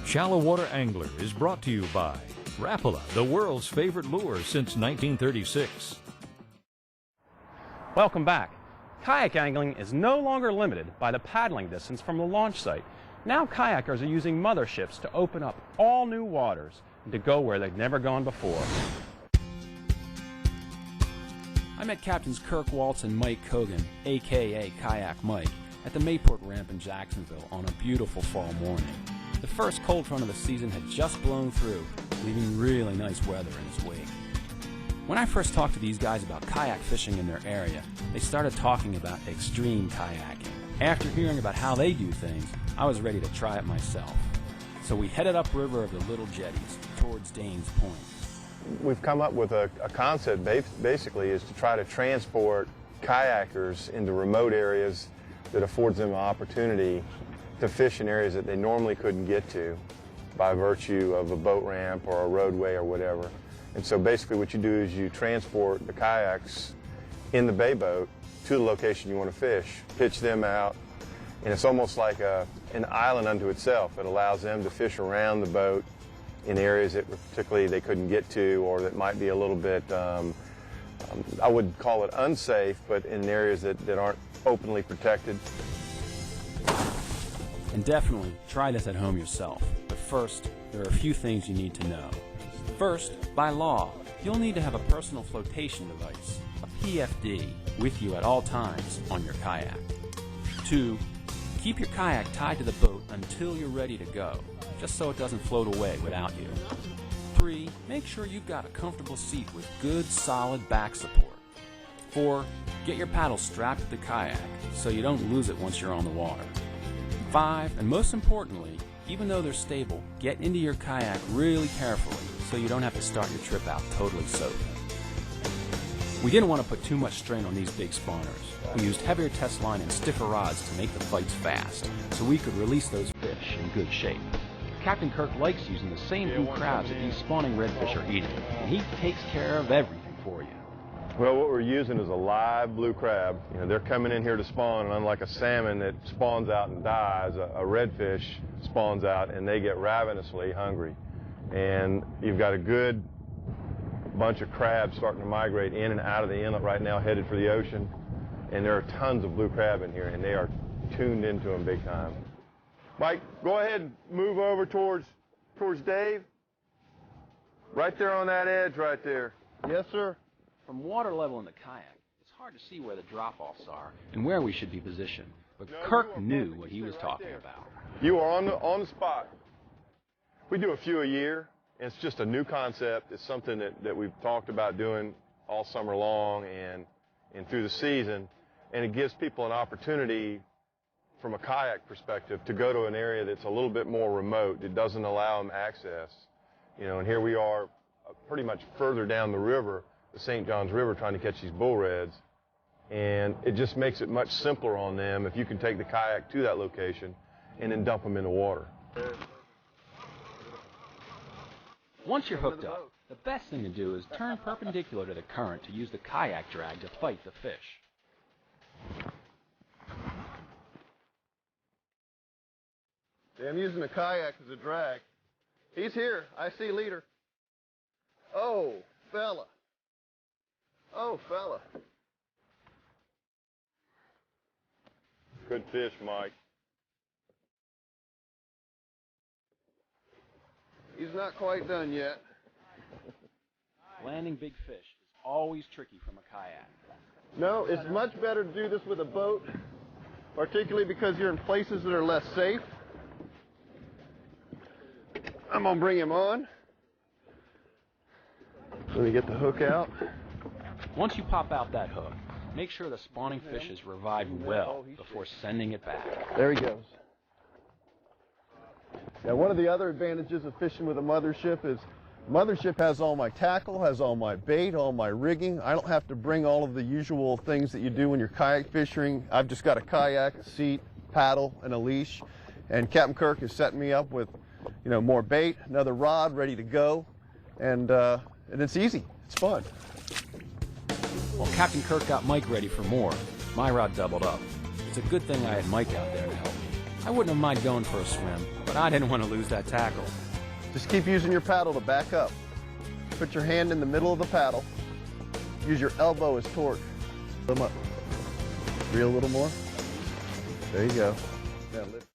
Shallow Water Angler is brought to you by Rapala, the world's favorite lure since 1936. Welcome back. Kayak angling is no longer limited by the paddling distance from the launch site. Now kayakers are using motherships to open up all new waters and to go where they've never gone before. I met Captains Kirk Waltz and Mike Cogan, aka Kayak Mike, at the Mayport ramp in Jacksonville on a beautiful fall morning. The first cold front of the season had just blown through, leaving really nice weather in its wake. When I first talked to these guys about kayak fishing in their area, they started talking about extreme kayaking. After hearing about how they do things, I was ready to try it myself. So we headed upriver of the Little Jetties towards Danes Point. We've come up with a concept basically is to try to transport kayakers into remote areas that affords them an opportunity to fish in areas that they normally couldn't get to by virtue of a boat ramp or a roadway or whatever. And so basically what you do is you transport the kayaks in the bay boat to the location you want to fish, pitch them out, and it's almost like an island unto itself. It allows them to fish around the boat in areas that particularly they couldn't get to or that might be a little bit, I would call it unsafe, but in areas that aren't openly protected. And definitely try this at home yourself. But first, there are a few things you need to know. First, by law, you'll need to have a personal flotation device, a PFD, with you at all times on your kayak. 2, keep your kayak tied to the boat until you're ready to go, just so it doesn't float away without you. 3, make sure you've got a comfortable seat with good, solid back support. 4, get your paddle strapped to the kayak so you don't lose it once you're on the water. 5, and most importantly, even though they're stable, get into your kayak really carefully so you don't have to start your trip out totally soaked. We didn't want to put too much strain on these big spawners. We used heavier test line and stiffer rods to make the fights fast, so we could release those fish in good shape. Captain Kirk likes using the same blue crabs that these spawning redfish are eating, and he takes care of everything for you. Well, what we're using is a live blue crab. You know, they're coming in here to spawn, and unlike a salmon that spawns out and dies, a redfish spawns out and they get ravenously hungry. And you've got a good bunch of crabs starting to migrate in and out of the inlet right now, headed for the ocean. And there are tons of blue crab in here, and they are tuned into them big time. Mike, go ahead and move over towards Dave. Right there on that edge right there. Yes, sir. From water level in the kayak, it's hard to see where the drop-offs are and where we should be positioned, but Kirk knew what he was talking about. You are on the spot. We do a few a year, and it's just a new concept. It's something that we've talked about doing all summer long and through the season, and it gives people an opportunity from a kayak perspective to go to an area that's a little bit more remote. It doesn't allow them access. You know, and here we are pretty much further down the river, the St. Johns River, trying to catch these bull reds, and it just makes it much simpler on them if you can take the kayak to that location and then dump them in the water. Once you're hooked up, the best thing to do is turn perpendicular to the current to use the kayak drag to fight the fish. See, I'm using the kayak as a drag. He's here. I see leader. Oh, fella. Oh, fella. Good fish, Mike. He's not quite done yet. Landing big fish is always tricky from a kayak. No, it's much better to do this with a boat, particularly because you're in places that are less safe. I'm going to bring him on. Let me get the hook out. Once you pop out that hook, make sure the spawning fish is revived well before sending it back. There he goes. Now, one of the other advantages of fishing with a mothership is mothership has all my tackle, has all my bait, all my rigging. I don't have to bring all of the usual things that you do when you're kayak fishing. I've just got a kayak, a seat, paddle, and a leash. And Captain Kirk is setting me up with, you know, more bait, another rod ready to go, and it's easy. It's fun. While Captain Kirk got Mike ready for more, my rod doubled up. It's a good thing I had Mike out there to help me. I wouldn't have minded going for a swim, but I didn't want to lose that tackle. Just keep using your paddle to back up. Put your hand in the middle of the paddle. Use your elbow as torque. Come up. Reel a little more. There you go. Now lift.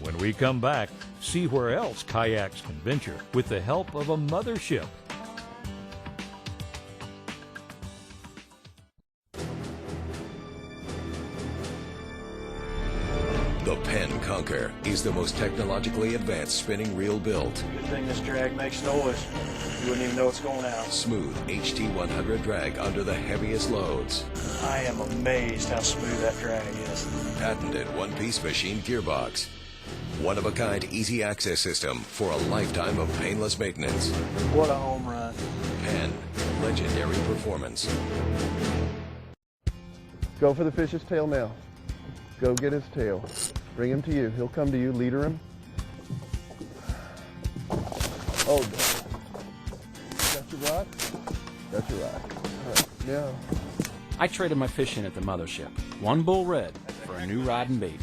When we come back, see where else kayaks can venture with the help of a mothership. The Penn Conquer is the most technologically advanced spinning reel built. Good thing this drag makes noise. You wouldn't even know it's going out. Smooth HT100 drag under the heaviest loads. I am amazed how smooth that drag is. Patented one-piece machine gearbox. One-of-a-kind easy access system for a lifetime of painless maintenance. What a home run. Penn, legendary performance. Go for the fish's tail now. Go get his tail. Bring him to you. He'll come to you. Leader him. Oh, got your rod? Got your rod. All right, now. I traded my fish in at the mothership. One bull red for a new rod and bait.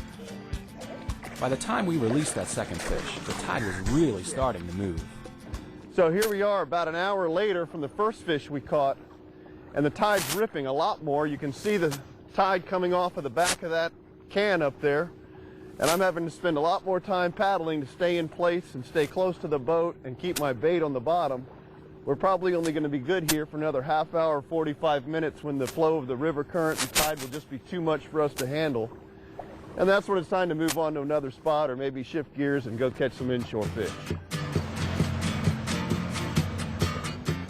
By the time we released that second fish, the tide was really starting to move. So here we are about an hour later from the first fish we caught, and the tide's ripping a lot more. You can see the tide coming off of the back of that can up there, and I'm having to spend a lot more time paddling to stay in place and stay close to the boat and keep my bait on the bottom. We're probably only going to be good here for another half hour, 45 minutes, when the flow of the river current and tide will just be too much for us to handle. And that's when it's time to move on to another spot or maybe shift gears and go catch some inshore fish.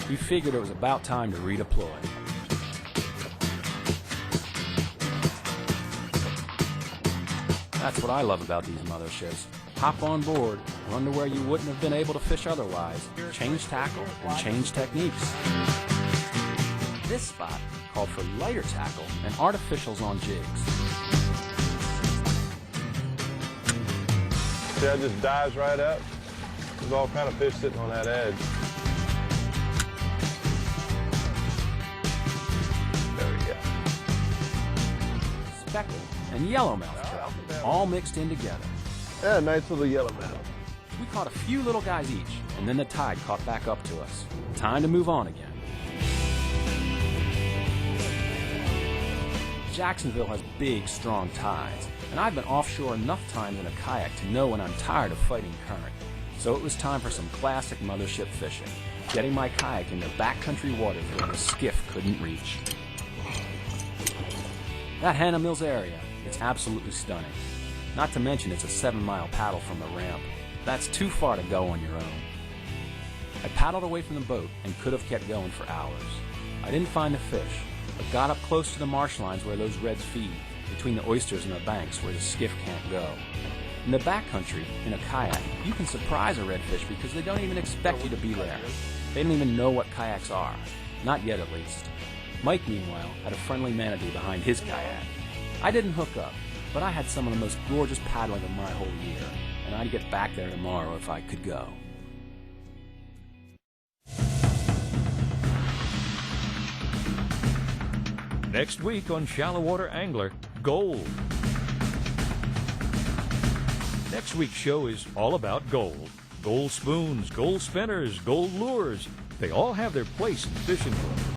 We figured it was about time to redeploy. That's what I love about these motherships. Hop on board, run to where you wouldn't have been able to fish otherwise, change tackle, and change techniques. This spot called for lighter tackle and artificials on jigs. See how it just dives right up? There's all kind of fish sitting on that edge. There we go. Speckled and yellowmouth trout, all mixed in together. Yeah, nice little yellowmouth. We caught a few little guys each, and then the tide caught back up to us. Time to move on again. Jacksonville has big, strong tides, and I've been offshore enough times in a kayak to know when I'm tired of fighting current. So it was time for some classic mothership fishing, getting my kayak into backcountry waters where the skiff couldn't reach. That Hannah Mills area, it's absolutely stunning. Not to mention it's a 7-mile paddle from the ramp. That's too far to go on your own. I paddled away from the boat and could have kept going for hours. I didn't find the fish, but got up close to the marsh lines where those reds feed, between the oysters and the banks where the skiff can't go. In the backcountry, in a kayak, you can surprise a redfish because they don't even expect you to be there. They don't even know what kayaks are. Not yet, at least. Mike, meanwhile, had a friendly manatee behind his kayak. I didn't hook up, but I had some of the most gorgeous paddling of my whole year, and I'd get back there tomorrow if I could go. Next week on Shallow Water Angler, gold. Next week's show is all about gold. Gold spoons, gold spinners, gold lures. They all have their place in fishing world.